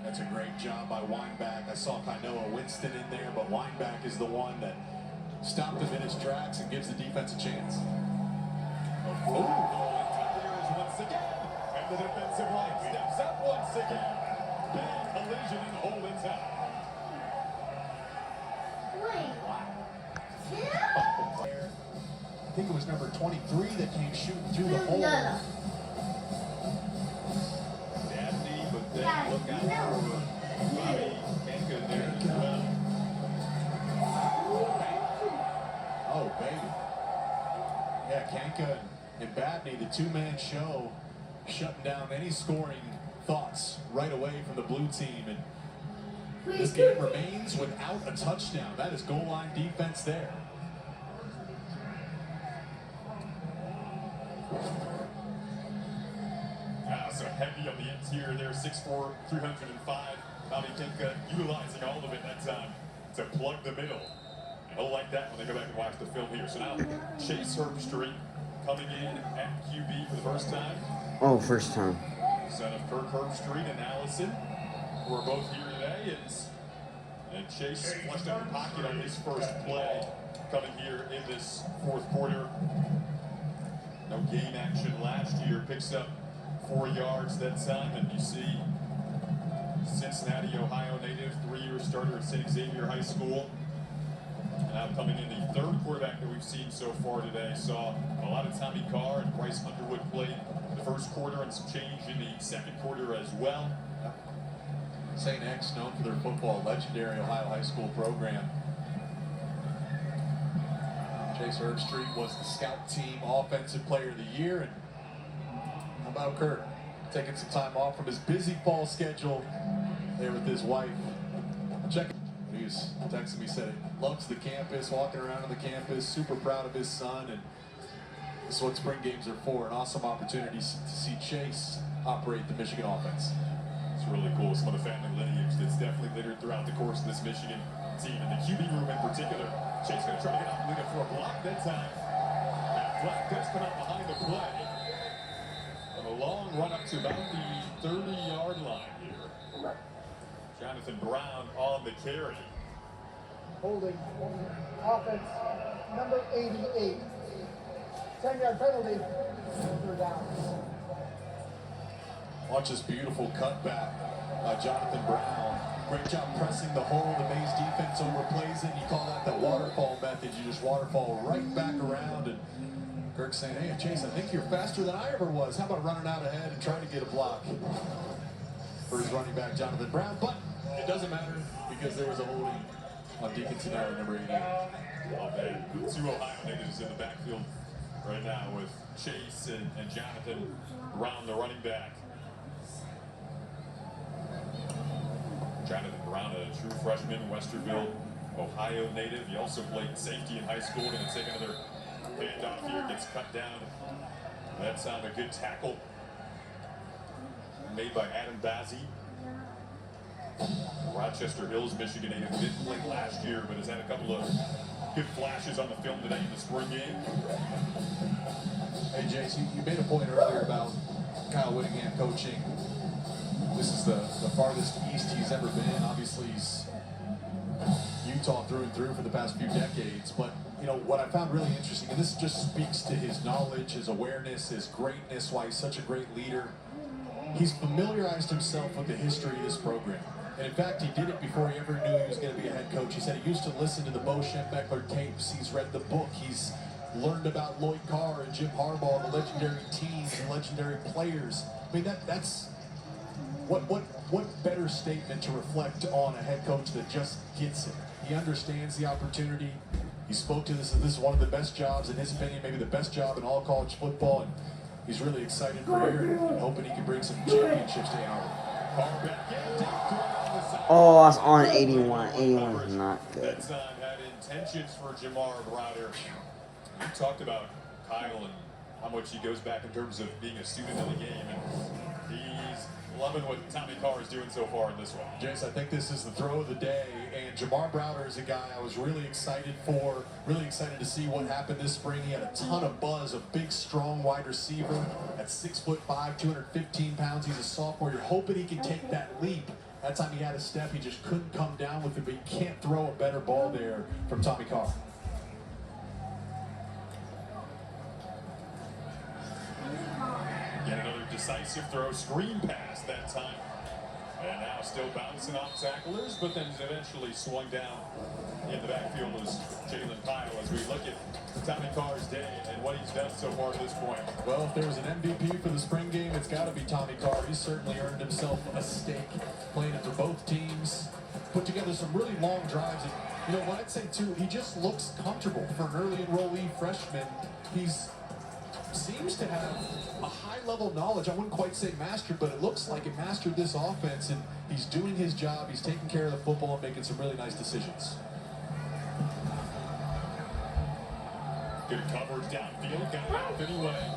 That's a great job by Weinbach. I saw Kainoa Winston in there, but Weinbach is the one that stopped him in his tracks and gives the defense a chance. Once again, and the defensive line steps up once again. Big collision and hold in time. I think it was number 23 that came shooting through the hole. Dabney, but then look out for Bobby Kanka there as well. Oh, baby. Yeah, Kanka and Babney, the two-man show, shutting down any scoring thoughts right away from the blue team. And this game remains without a touchdown. That is goal line defense there. So heavy on the interior there, 6'4", 305. Bobby Kanka utilizing all of it that time to plug the middle. And he'll like that when they go back and watch the film here. So now Chase Herbstreit coming in at QB for the first time. Oh, first time. Son of Kirk Herbstreit and Allison, who are both here today. And Chase flushed out the pocket on his first play coming here in this fourth quarter. No game action last year. Picks up 4 yards that time. And you see Cincinnati, Ohio native, 3-year starter at St. Xavier High School. And now coming in, the third quarterback that we've seen so far today. Saw a lot of Tommy Carr and Bryce Underwood played the first quarter and some change in the second quarter as well. St. X, known for their football, legendary Ohio high school program. Chase Herbstreit was the scout team offensive player of the year. And how about Kirk? Taking some time off from his busy fall schedule there with his wife. Check it. He was texting me, said he loves the campus, walking around on the campus, super proud of his son, and this is what spring games are for, an awesome opportunity to see Chase operate the Michigan offense. It's really cool. Some of the family lineage that's definitely littered throughout the course of this Michigan team, and the QB room in particular. Chase going to try to get out leader for a block that time. That flag does come out behind the play. And a long run up to about the 30-yard line here. Jonathan Brown on the carry. Holding offense number 88. 10-yard penalty. Third down. Watch this beautiful cutback by Jonathan Brown. Great job pressing the hole. The Mays defense overplays it. You call that the waterfall method. You just waterfall right back around. And Kirk saying, hey, Chase, I think you're faster than I ever was. How about running out ahead and trying to get a block for his running back, Jonathan Brown? But it doesn't matter because there was a holding on Dickinson Alley, number 88. Oh, man. Two Ohio natives in the backfield right now with Chase and Jonathan Brown, the running back. Jonathan Brown, a true freshman, Westerville, Ohio native. He also played safety in high school. Going to take another handoff here. Gets cut down. That's on a good tackle made by Adam Bazzi. Rochester Hills, Michigan native. Didn't play last year, but has had a couple of good flashes on the film today in the spring game. Hey, Jace, you made a point earlier about Kyle Whittingham coaching. This is the farthest east he's ever been. Obviously, he's Utah through and through for the past few decades. But, you know, what I found really interesting, and this just speaks to his knowledge, his awareness, his greatness, why he's such a great leader. He's familiarized himself with the history of this program. And in fact, he did it before he ever knew he was going to be a head coach. He said he used to listen to the Bo Schembechler tapes. He's read the book. He's learned about Lloyd Carr and Jim Harbaugh, the legendary teams and legendary players. I mean, that's what better statement to reflect on a head coach that just gets it. He understands the opportunity. He spoke to this is one of the best jobs, in his opinion, maybe the best job in all college football. And he's really excited for here and hoping he can bring some championships to Ann Arbor. Oh, that's on 81. 81 is not good. That time had intentions for Jamar Browder. You talked about Kyle and how much he goes back in terms of being a student of the game. And He's loving what Tommy Carr is doing so far in this one. Jace, I think this is the throw of the day, and Jamar Browder is a guy I was really excited for, really excited to see what happened this spring. He had a ton of buzz, a big, strong wide receiver at 6'5", 215 pounds. He's a sophomore. You're hoping he can take that leap. That time he had a step, he just couldn't come down with it, but you can't throw a better ball there from Tommy Carr. Yet another decisive throw, screen pass that time. And now still bouncing off tacklers, but then eventually swung down in the backfield as Jalen Pyle as we look at Tommy Carr's day and what he's done so far at this point. Well, if there was an MVP for the spring game, it's got to be Tommy Carr. He's certainly earned himself a stake playing it for both teams. Put together some really long drives. And, you know, what I'd say, too, he just looks comfortable for an early enrollee freshman. Seems to have a high-level knowledge. I wouldn't quite say mastered, but it looks like he mastered this offense, and he's doing his job. He's taking care of the football and making some really nice decisions. Good coverage downfield, got it out anyway.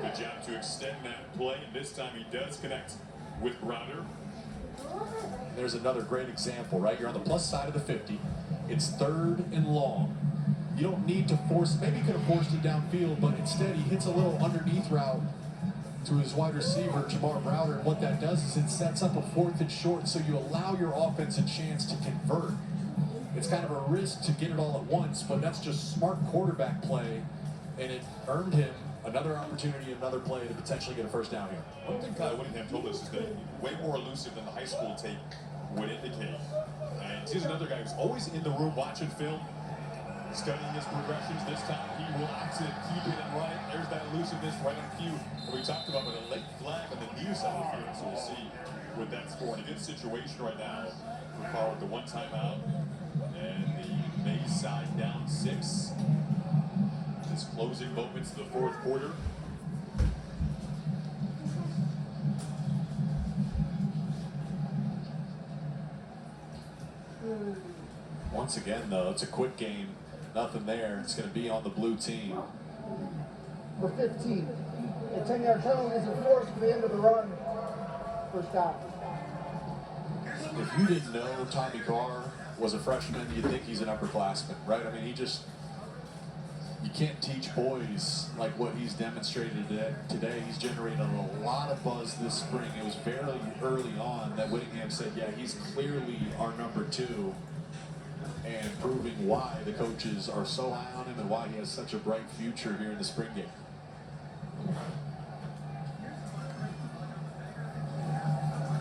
Good job to extend that play, and this time he does connect with Browder. There's another great example, right? You're on the plus side of the 50. It's 3rd and long. You don't need to force, maybe he could have forced it downfield, but instead he hits a little underneath route to his wide receiver, Jamar Browder, and what that does is it sets up a 4th and short, so you allow your offense a chance to convert. It's kind of a risk to get it all at once, but that's just smart quarterback play, and it earned him another opportunity, another play to potentially get a first down here. One thing Kyle Whittingham told us is that he's way more elusive than the high school tape would indicate. And here's another guy who's always in the room watching film, studying his progressions. This time he will opt to keep it in right. There's that elusiveness right on cue. We talked about with a late flag on the near side of the field, so we'll see what that's for. In a good situation right now for Carr with the one timeout and the Mays side down 6. This closing moments of the 4th quarter. Once again, though, it's a quick game. Nothing there. It's going to be on the blue team. For 15. A 10-yard penalty is enforced to the end of the run. First down. If you didn't know Tommy Carr was a freshman, you'd think he's an upperclassman, right? I mean, you can't teach boys like what he's demonstrated today. He's generated a lot of buzz this spring. It was fairly early on that Whittingham said, yeah, he's clearly our number 2. And proving why the coaches are so high on him and why he has such a bright future here in the spring game.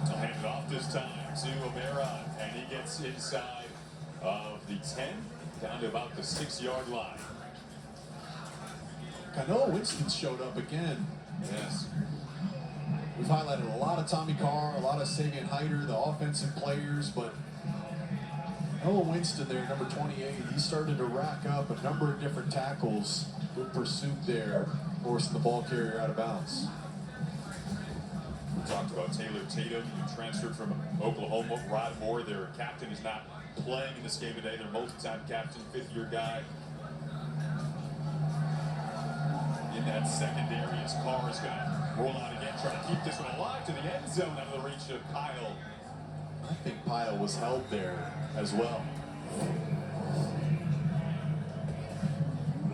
I'll hand it off this time to O'Meara, and he gets inside of the 10, down to about the 6-yard line. Kanoa Winston showed up again. Yes. We've highlighted a lot of Tommy Carr, a lot of Savion Hyder, the offensive players, but Kanoa Winston there, number 28, he started to rack up a number of different tackles. Good pursuit there, forcing the ball carrier out of bounds. We talked about Taylor Tatum, who transferred from Oklahoma. Rod Moore, their captain, is not playing in this game today. Their multi-time captain, 5th-year guy. In that secondary, as Carr is going to roll out again, trying to keep this one alive to the end zone out of the reach of Pyle. I think Pyle was held there as well.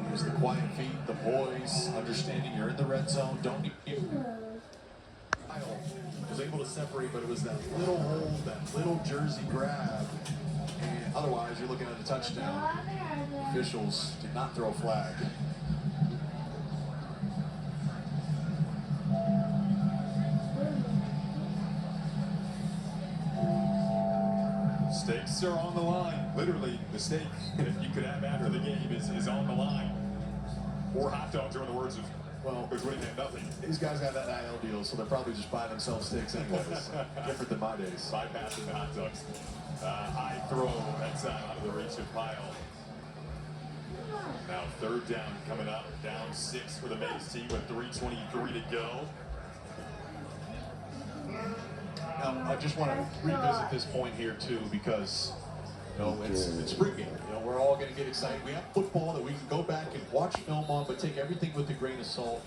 There's the quiet feet, the poise, understanding you're in the red zone, don't need you. Pyle was able to separate, but it was that little hold, that little jersey grab, and otherwise you're looking at a touchdown. Officials did not throw a flag. Stakes are on the line. Literally, the stake that you could have after the game is on the line. Or hot dogs are in the words of, well, Coach Whittingham, nothing. These guys got that NIL deal, so they're probably just buying themselves steaks anyways. Different than my days. Bypassing the hot dogs. High throw, that time out of the reach of Pyle. Now 3rd down coming up, down 6 for the Mays team with 3:23 to go. Now, I just want to revisit this point here too, because it's spring game. We're all going to get excited. We have football that we can go back and watch film on, but take everything with a grain of salt.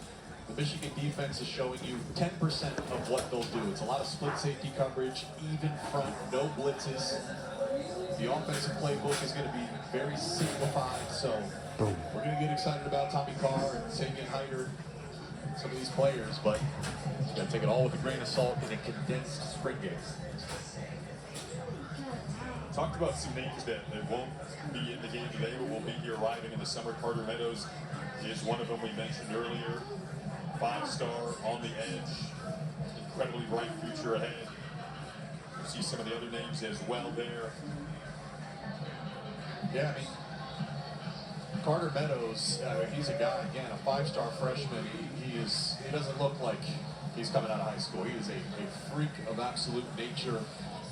the Michigan defense is showing you 10% of what they'll do. It's a lot of split safety coverage, even front, no blitzes. The offensive playbook is going to be very simplified, so we're going to get excited about Tommy Carr and Sagan Hyder, some of these players, but you got to take it all with a grain of salt in a condensed spring game. Talked about some names that won't be in the game today, but will be here arriving in the summer. Carter Meadows is one of them we mentioned earlier. 5-star on the edge, incredibly bright future ahead. You see some of the other names as well there. Yeah, I mean, Carter Meadows, he's a guy, again, a 5-star freshman. He doesn't look like he's coming out of high school. He is a freak of absolute nature,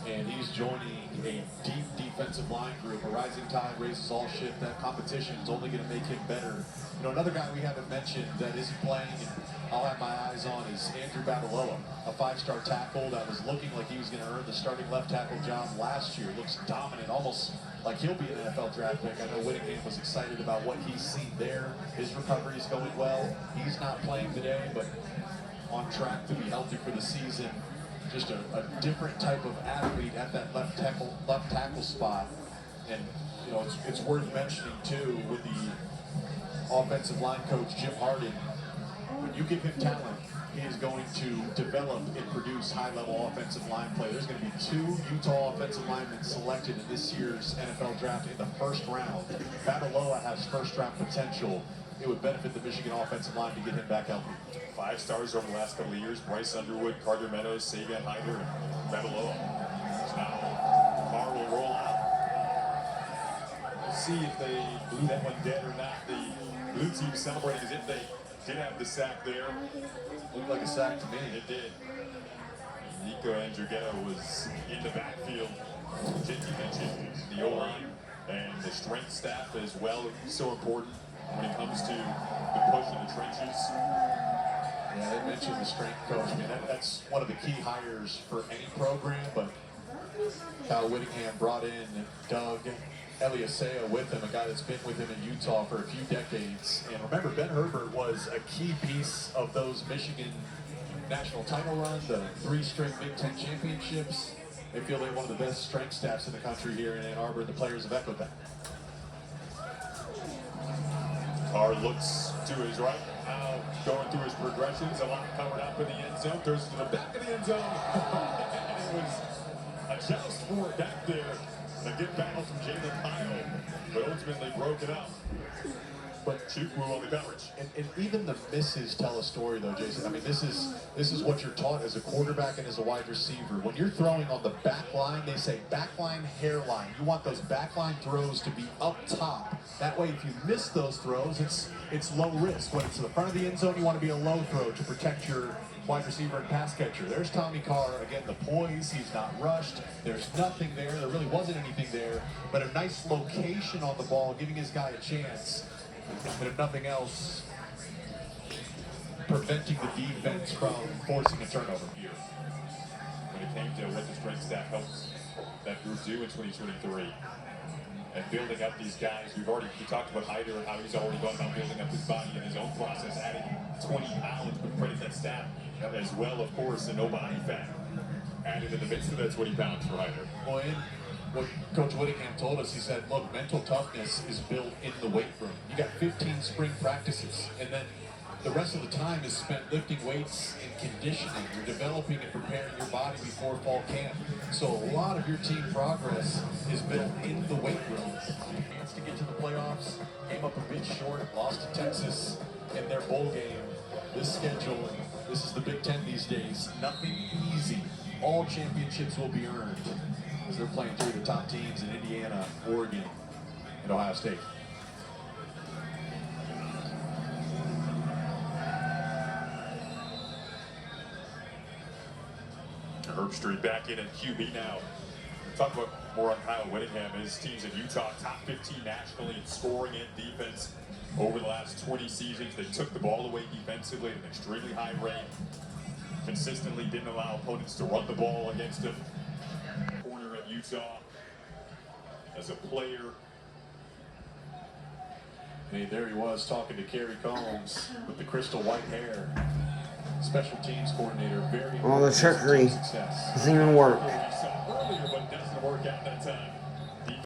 and he's joining a deep defensive line group. A rising tide raises all ships. That competition is only going to make him better. You know, another guy we haven't mentioned that isn't playing, and I'll have my eyes on, is Andrew Babaloa, a 5-star tackle that was looking like he was going to earn the starting left tackle job last year. Looks dominant, almost like he'll be an NFL draft pick. I know Whittingham was excited about what he's seen there. His recovery is going well. He's not playing today, but on track to be healthy for the season. Just a different type of athlete at that left tackle spot. And, you know, it's worth mentioning, too, with the offensive line coach, Jim Harden, when you give him talent, he is going to develop and produce high-level offensive line play. There's going to be 2 Utah offensive linemen selected in this year's NFL draft in the first round. Babaloa has first-round potential. It would benefit the Michigan offensive line to get him back healthy. 5 stars over the last couple of years. Bryce Underwood, Carter Meadows, Sagan Hyder, and Babaloa. So now Carr will roll out. We'll see if they blew that one dead or not. The blue team celebrating as if they did have the sack there. Looked like a sack to me. It did. Nico Andrighetto was in the backfield. JT mentioned the O-line and the strength staff as well. So important when it comes to the push in the trenches. Yeah, they mentioned the strength coach. I mean, that's one of the key hires for any program, but Kyle Whittingham brought in Doug Eliasea with him, a guy that's been with him in Utah for a few decades. And remember, Ben Herbert was a key piece of those Michigan national title runs, the 3 straight Big Ten championships. They feel they're one of the best strength staffs in the country here in Ann Arbor, and the players have echoed that. Carr looks to his right, now going through his progressions, a lot covered up in the end zone, throws to the back of the end zone. It was a joust for it back there. A good battle from Jalen Kyle, but ultimately broke it up. But Chukwu on the coverage. And even the misses tell a story, though, Jason. I mean, this is what you're taught as a quarterback and as a wide receiver. When you're throwing on the back line, they say back line, hairline. You want those back line throws to be up top. That way, if you miss those throws, it's low risk. When it's to the front of the end zone, you want to be a low throw to protect your wide receiver and pass catcher. There's Tommy Carr, again, the poise, he's not rushed. There's nothing there. There really wasn't anything there, but a nice location on the ball, giving his guy a chance. And if nothing else, preventing the defense from forcing a turnover. Here, when it came to what the strength staff helped that group do in 2023, and building up these guys, we talked about Hyder and how he's already gone about building up his body in his own process, adding 20 pounds, but credit that staff as well, of course, and no body fat added in the midst of that 20 pounds for Hyder. Well, and what Coach Whittingham told us, he said, look, mental toughness is built in the weight room. You got 15 spring practices, and then the rest of the time is spent lifting weights and conditioning. You're developing and preparing your body before fall camp. So a lot of your team progress is built in the weight room. Chance to get to the playoffs, came up a bit short, lost to Texas in their bowl game. This schedule, this is the Big Ten these days, nothing easy. All championships will be earned as they're playing 3 of the top teams in Indiana, Oregon, and Ohio State. Herbstreit back in at QB now. Talk about more on Kyle Whittingham. His teams in Utah, top 15 nationally in scoring and defense over the last 20 seasons. They took the ball away defensively at an extremely high rate. Consistently didn't allow opponents to run the ball against him. Corner at Utah as a player Hey, there he was talking to Kerry Combs with the crystal white hair. Special teams coordinator, very Oh, the trickery success. doesn't even work. Earlier, but doesn't work out that time.